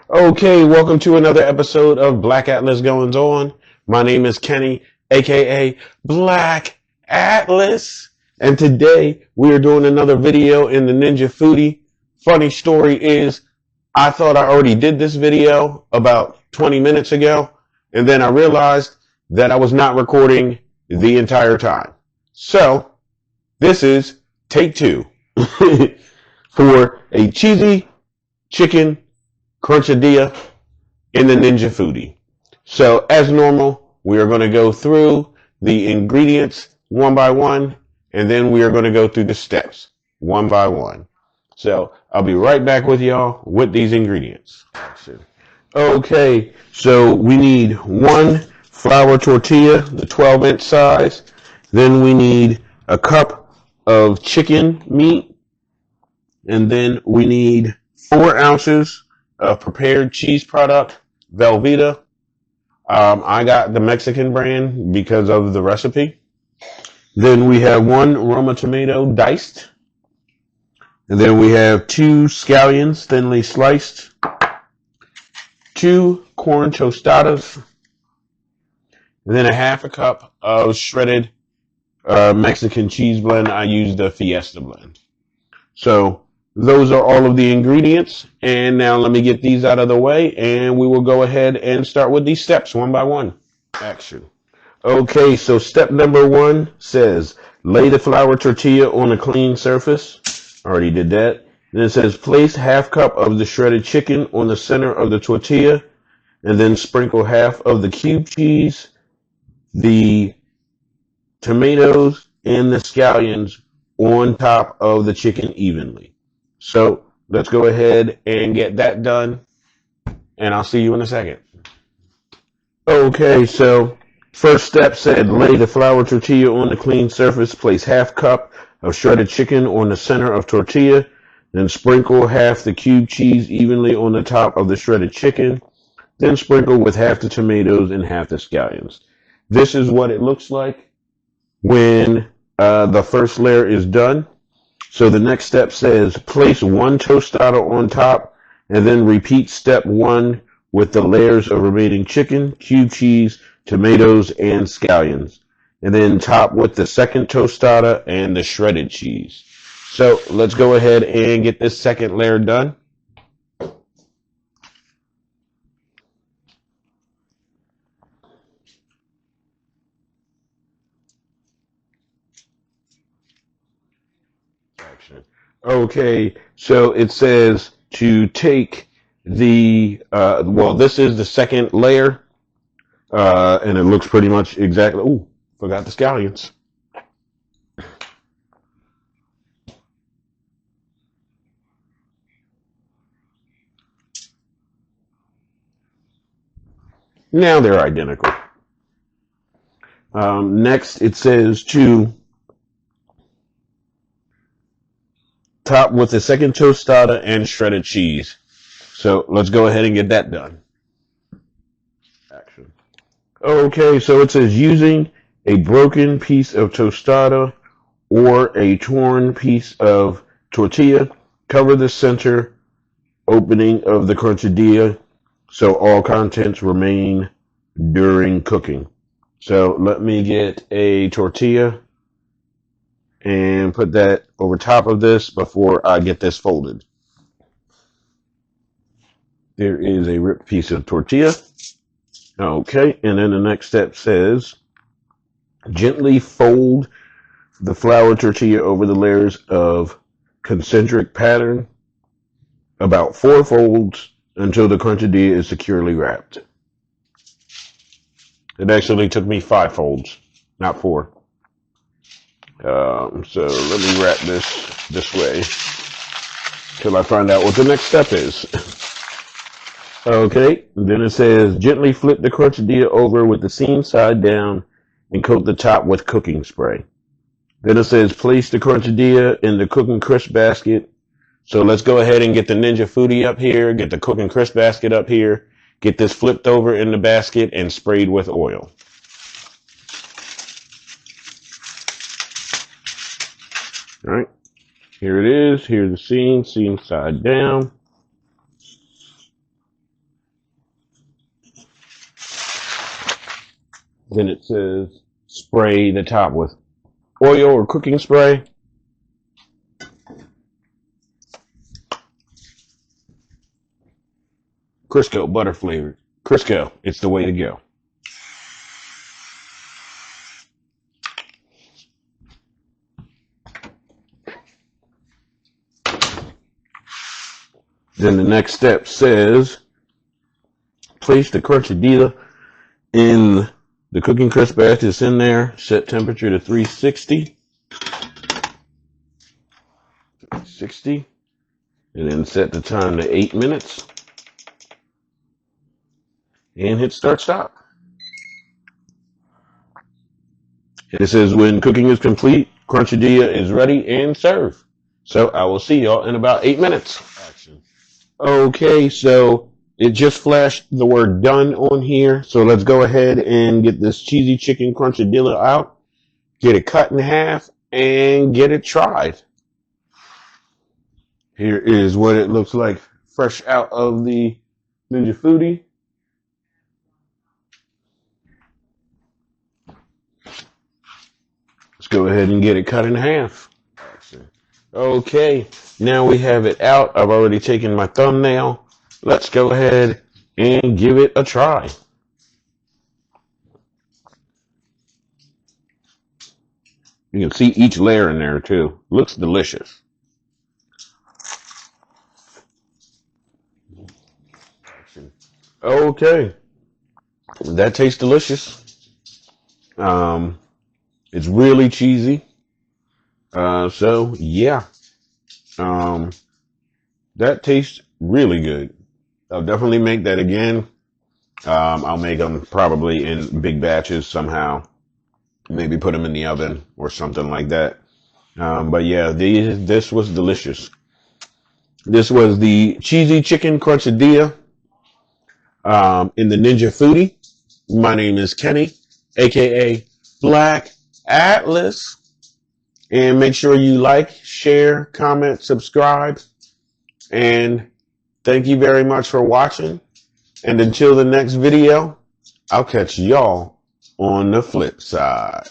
Okay, welcome to another episode of Black Atlas Goings On. My name is Kenny, aka Black Atlas, and today we are doing another video in the Ninja Foodi. Funny story is, I thought I already did this video about 20 minutes ago, and then I realized that I was not recording the entire time. So, this is take two for a cheesy chicken crunchadilla in the Ninja Foodi. So as normal, we are going to go through the ingredients one by one, and then we are going to go through the steps one by one. So I'll be right back with y'all with these ingredients. Okay, so we need one flour tortilla, the 12-inch size. Then we need a cup of chicken meat. And then we need 4 ounces of prepared cheese product, Velveeta. I got the Mexican brand because of the recipe. Then we have 1 Roma tomato diced. And then we have 2 scallions thinly sliced. 2 corn tostadas. And then a half a cup of shredded Mexican cheese blend. I used the Fiesta blend. So those are all of the ingredients, and now let me get these out of the way, and we will go ahead and start with these steps one by one. Action. Okay, so step number 1 says, lay the flour tortilla on a clean surface. Already did that. Then it says, place half cup of the shredded chicken on the center of the tortilla, and then sprinkle half of the cube cheese, the tomatoes, and the scallions on top of the chicken evenly. So let's go ahead and get that done, and I'll see you in a second. Okay, so first step said lay the flour tortilla on the clean surface, place half cup of shredded chicken on the center of tortilla, then sprinkle half the cube cheese evenly on the top of the shredded chicken, then sprinkle with half the tomatoes and half the scallions. This is what it looks like when the first layer is done. So the next step says place 1 tostada on top and then repeat step 1 with the layers of remaining chicken, cube cheese, tomatoes, and scallions. And then top with the second tostada and the shredded cheese. So let's go ahead and get this second layer done. Okay, so it says to take the, this is the second layer, and it looks pretty much exactly, ooh, forgot the scallions. Now they're identical. Next, it says to top with the second tostada and shredded cheese. So let's go ahead and get that done. Action. Okay, so it says using a broken piece of tostada or a torn piece of tortilla, cover the center opening of the crunchadilla so all contents remain during cooking. So let me get a tortilla and put that over top of this before I get this folded. There is a ripped piece of tortilla. Okay, and then the next step says gently fold the flour tortilla over the layers of concentric pattern, about 4 folds until the crunchadilla is securely wrapped. It actually took me 5 folds, not 4. So let me wrap this way till I find out what the next step is. Okay, then it says gently flip the crunchadilla over with the seam side down and coat the top with cooking spray. Then it says place the crunchadilla in the cooking crisp basket. So let's go ahead and get the Ninja Foodi up here, get the cooking crisp basket up here, get this flipped over in the basket and sprayed with oil. All right, here it is. Here's the seam side down. Then it says spray the top with oil or cooking spray. Crisco butter flavored. Crisco, it's the way to go. Then the next step says place the crunchadilla in the cooking crisp bath that's in there. Set temperature to 360. 60. And then set the time to 8 minutes. And hit start stop. And it says when cooking is complete, crunchadilla is ready and served. So I will see y'all in about 8 minutes. Action. Okay, so it just flashed the word done on here. So let's go ahead and get this cheesy chicken crunchadilla out, get it cut in half, and get it tried. Here is what it looks like fresh out of the Ninja Foodi. Let's go ahead and get it cut in half. Okay, now we have it out. I've already taken my thumbnail. Let's go ahead and give it a try. You can see each layer in there too. Looks delicious. Okay, that tastes delicious. It's really cheesy. So yeah, that tastes really good. I'll definitely make that again. I'll make them probably in big batches somehow. Maybe put them in the oven or something like that. But yeah, this was delicious. This was the Cheesy Chicken Crunchadilla in the Ninja Foodi. My name is Kenny, aka Black Atlas. And make sure you like, share, comment, subscribe. And thank you very much for watching. And until the next video, I'll catch y'all on the flip side.